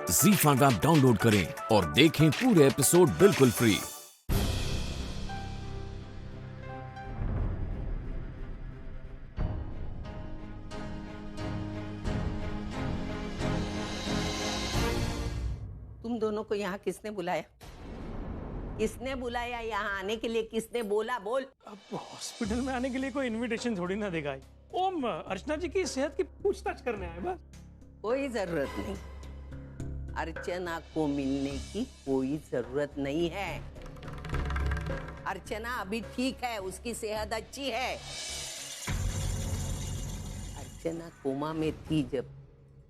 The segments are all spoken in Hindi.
ZEE5 ऐप डाउनलोड करें और देखें पूरे एपिसोड बिल्कुल फ्री। तुम दोनों को यहाँ किसने बुलाया? किसने बुलाया यहाँ आने के लिए? किसने बोला? बोल। अब हॉस्पिटल में आने के लिए कोई इनविटेशन थोड़ी ना देगा। ओम अर्चना जी की सेहत की पूछताछ करने आए बस। कोई जरूरत नहीं, अर्चना को मिलने की कोई जरूरत नहीं है। अर्चना अभी ठीक है, उसकी सेहत अच्छी है। अर्चना कोमा में थी जब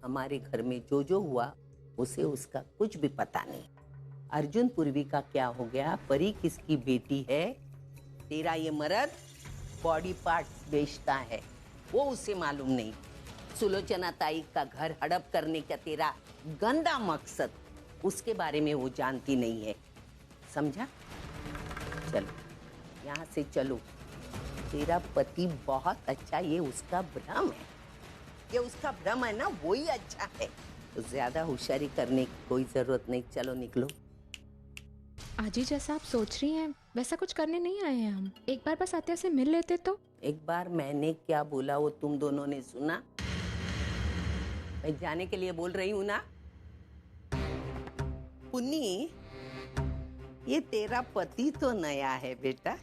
हमारे घर में जो हुआ उसे उसका कुछ भी पता नहीं। अर्जुन पूर्वी का क्या हो गया? परी किसकी बेटी है? तेरा ये मर्द बॉडी पार्ट्स बेचता है, वो उसे मालूम नहीं। सुलोचना ताई का घर हड़प करने का तेरा गंदा मकसद, उसके बारे में वो जानती नहीं है। समझा? चलो यहाँ से चलो। तेरा पति बहुत अच्छा, ये उसका भ्रम है। ये उसका भ्रम है ना, वही अच्छा है। तो ज्यादा होशियारी करने की कोई जरूरत नहीं। चलो निकलो। आजी जैसा आप सोच रही हैं वैसा कुछ करने नहीं आए हैं हम। एक बार बस आत्या से मिल लेते तो। एक बार मैंने क्या बोला वो तुम दोनों ने सुना? मैं जाने के लिए बोल रही हूँ ना। पुन्नी, ये तेरा पति तो नया है बेटा,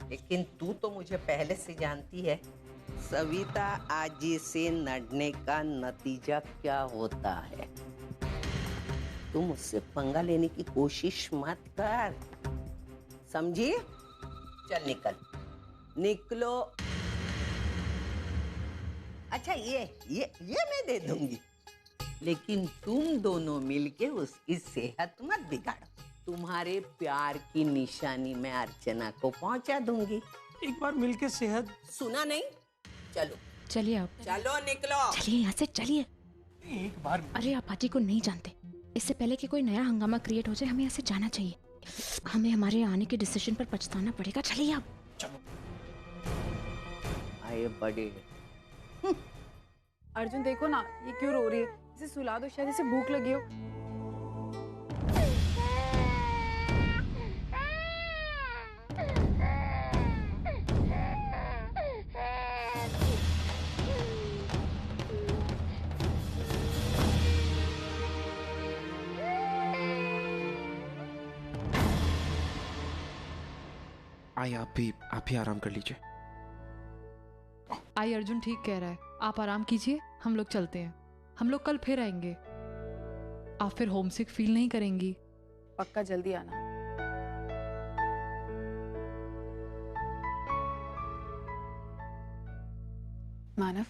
लेकिन तू तो मुझे पहले से जानती है। सविता आजी से लड़ने का नतीजा क्या होता है? तुम मुझसे पंगा लेने की कोशिश मत कर, समझी? चल निकल, निकलो। अच्छा ये मैं दे दूंगी, लेकिन तुम दोनों मिलके उसकी सेहत मत बिगाड़ो। तुम्हारे प्यार की निशानी मैं अर्चना को पहुंचा दूंगी। एक बार मिलके सेहत। सुना नहीं? चलो चलिए आप, चलो निकलो। चलिए यहाँ से चलिए। एक बार अरे आप आजी को नहीं जानते, इससे पहले कि कोई नया हंगामा क्रिएट हो जाए हमें यहाँ से जाना चाहिए। हमें हमारे आने के डिसीजन पर पछताना पड़ेगा। चलिए आप। चलो। आए बड़े। अर्जुन देखो ना, ये क्यों रो रही है? इसे सुला दो, शायद इसे भूख लगी हो। आई आप ही आराम कर लीजिए। आई अर्जुन ठीक कह रहा है, आप आराम कीजिए, हम लोग चलते हैं। हम लोग कल फिर आएंगे। आप फिर होमसिक फील नहीं करेंगी। पक्का जल्दी आना। मानव,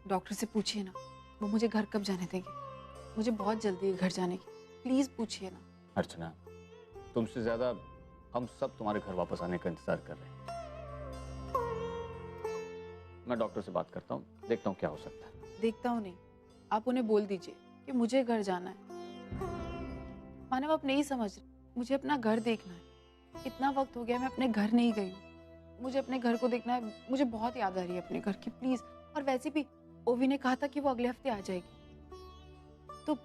डॉक्टर से पूछिए ना, वो मुझे घर कब जाने देंगे। मुझे बहुत जल्दी है घर जाने की, प्लीज पूछिए ना। अर्चना, तुमसे ज्यादा हम सब तुम्हारे घर वापस आने का इंतजार कर रहे हैं। मैं डॉक्टर से बात करता हूँ, देखता हूँ क्या हो सकता है। देखता हूँ नहीं, आप उन्हें बोल दीजिए कि मुझे घर जाना है। मानव, आप नहीं समझ रहे, मुझे अपना घर देखना है। इतना वक्त हो गया मैं अपने घर नहीं गई हूँ। मुझे अपने घर को देखना है। मुझे बहुत याद आ रही है अपने घर की, प्लीज। और वैसे भी ओवी ने कहा था कि वो अगले हफ्ते आ जाएगी, तो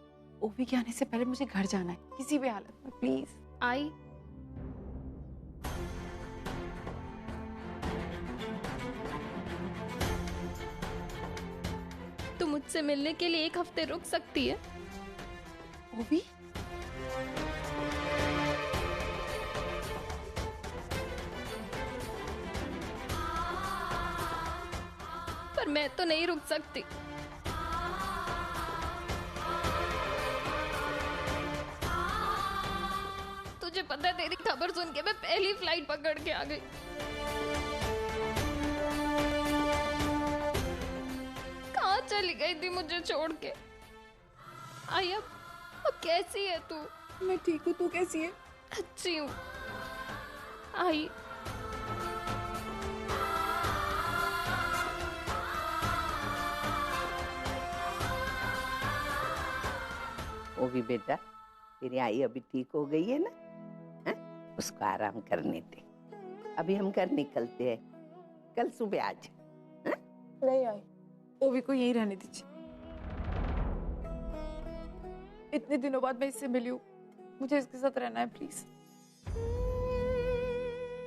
ओवी के आने से पहले मुझे घर जाना है किसी भी हालत में, प्लीज। आई तो मुझसे मिलने के लिए 1 हफ्ते रुक सकती है? ओवी, पर मैं तो नहीं रुक सकती। तुझे पता है, तेरी खबर सुन के मैं पहली फ्लाइट पकड़ के आ गई। कहाँ चली गई थी मुझे छोड़ के? आई अब कैसी है तू? मैं ठीक हूँ, तू कैसी है? अच्छी हूँ। आई ओवी बेटा, तेरी आई अभी ठीक हो गई है ना? है? उसको आराम करने दे। अभी हम घर निकलते हैं, कल सुबह आज। नहीं आई, ओवी को यहीं रहने दीजिए। इतने दिनों बाद मैं इससे मिली हूँ, मुझे इसके साथ रहना है प्लीज।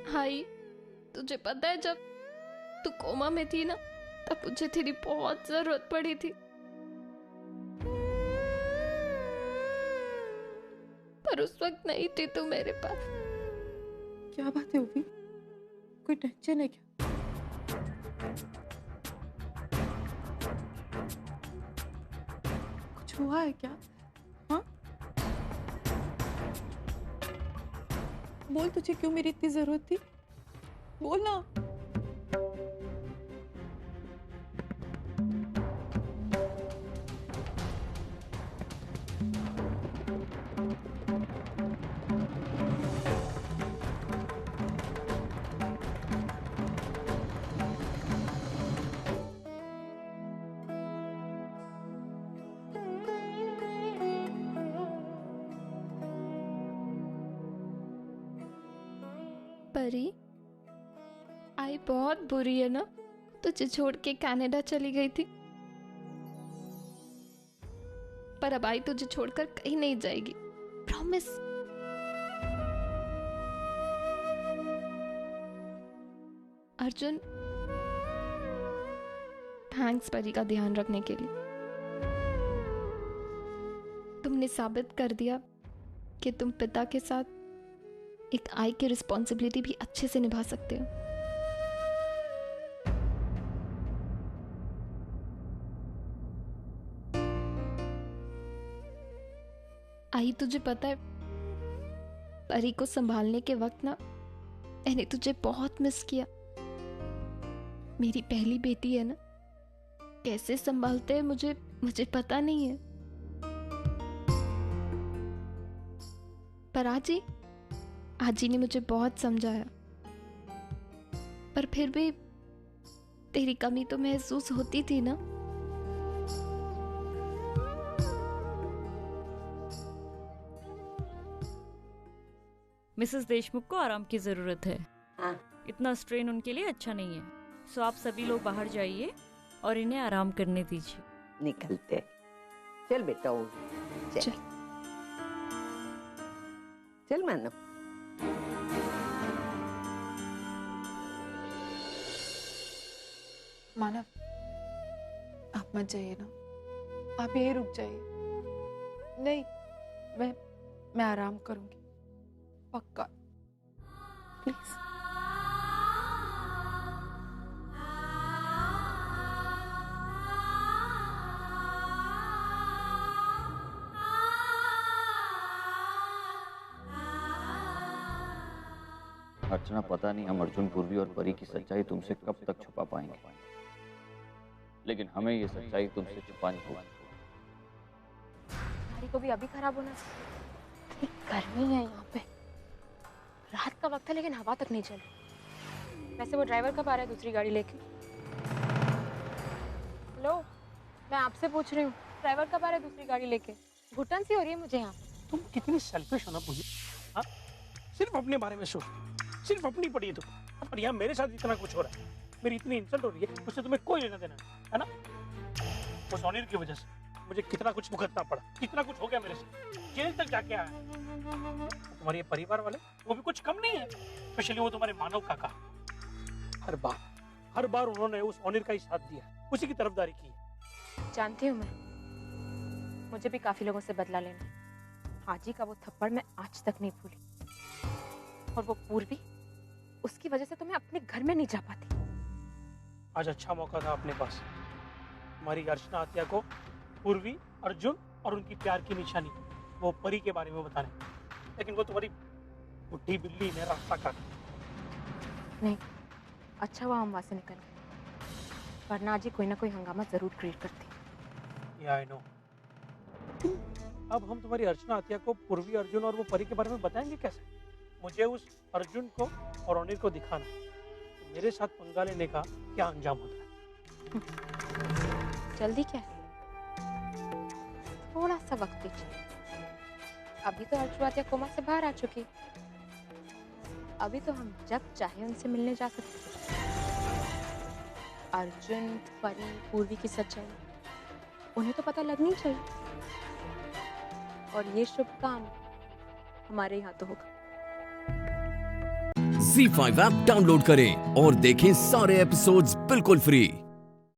हाई, तुझे पता है जब तू कोमा में थी ना, तब मुझे तेरी बहुत जरूरत पड़ी थी, पर उस वक्त नहीं थी तू मेरे पास। क्या बात है उर्वी, कोई टेंशन है क्या? कुछ हुआ है क्या? हाँ, बोल, तुझे क्यों मेरी इतनी जरूरत थी? बोल ना। परी, आई बहुत बुरी है ना, तुझे छोड़ के कनाडा चली गई थी, पर अब आई तुझे छोड़कर कहीं नहीं जाएगी, प्रॉमिस। अर्जुन, थैंक्स परी का ध्यान रखने के लिए। तुमने साबित कर दिया कि तुम पिता के साथ एक आई की रिस्पॉन्सिबिलिटी भी अच्छे से निभा सकते हो। आई, तुझे पता है, परी को संभालने के वक्त ना मैंने तुझे बहुत मिस किया। मेरी पहली बेटी है ना, कैसे संभालते हैं मुझे पता नहीं है, पर आज ही ने मुझे बहुत समझाया, पर फिर भी तेरी कमी तो महसूस होती थी ना। मिसेस देशमुख को आराम की जरूरत है। हाँ। इतना स्ट्रेन उनके लिए अच्छा नहीं है, सो आप सभी लोग बाहर जाइए और इन्हें आराम करने दीजिए। निकलते। चल बेटा, ओ चल, चल मानव। मानव, आप मत जाइए ना, आप यहीं रुक जाइए। नहीं, मैं आराम करूंगी, पक्का, प्लीज। अर्चना, पता नहीं हम अर्जुन, पूर्वी और परी की सच्चाई तुमसे कब तक छुपा पाएंगे, लेकिन हमें ये सच्चाई तुमसे छुपानी होगी। गाड़ी को भी अभी खराब होना चाहिए। गर्मी है यहाँ पे, रात का वक्त है लेकिन हवा तक नहीं चली। वैसे वो ड्राइवर कब आ रहा है दूसरी गाड़ी लेके? हेलो, मैं आपसे पूछ रही हूँ, ड्राइवर कब आ रहा है दूसरी गाड़ी लेके? घुटन सी हो रही है मुझे यहाँ पे। तुम कितनी सेल्फिश हो ना पूजी, हाँ? सिर्फ अपने बारे में सोच, सिर्फ अपनी पड़ी है तुम, और यहाँ मेरे साथ इतना कुछ हो रहा है, मेरी इतनी इंसल्ट हो रही है, उससे तुम्हें कोई लेना देना है ना? वो सोनीर की वजह से मुझे कितना कुछ भुगतना पड़ा, कितना कुछ हो गया मेरे से, जेल तक जाके आया। तुम्हारे ये परिवार वाले वो भी कुछ कम नहीं है, स्पेशली वो तुम्हारे मानव काका। हर बार उन्होंने उस सोनीर का ही साथ दिया, उसी की तरफदारी की। जानती हूँ मैं, मुझे भी काफी लोगों से बदला लेना है। हाजी का वो थप्पड़ मैं आज तक नहीं भूली, और वो पूर्वी, उसकी वजह से तो मैं अपने घर में नहीं जा पाती। आज अच्छा मौका था अपने पास, हमारी अर्चना आत्या को पूर्वी, अर्जुन और उनकी प्यार की निशानी वो परी के बारे में बताने, लेकिन वो तुम्हारी बुढ़ी बिल्ली ने रास्ता काटा। नहीं, अच्छा हुआ हम वहां से निकल गए, वरना आज ही कोई ना कोई हंगामा जरूर क्रिएट करती। I know. अब हम तुम्हारी अर्चना आत्या को पूर्वी, अर्जुन और वो परी के बारे में बताएंगे कैसे? मुझे उस अर्जुन को और अनिल को दिखाना तो मेरे साथ पंगा लेने का क्या अंजाम होता है। जल्दी क्या है, थोड़ा सा वक्त दीजिए। अभी तो अर्जुन आत्या कोमा से बाहर आ चुकी, अभी तो हम जब चाहे उनसे मिलने जा सकते। अर्जुन, परी, पूर्वी की सच्चाई उन्हें तो पता लगनी चाहिए। और ये शुभ काम हमारे यहाँ तो होगा। ZEE5 ऐप डाउनलोड करें और देखें सारे एपिसोड्स बिल्कुल फ्री।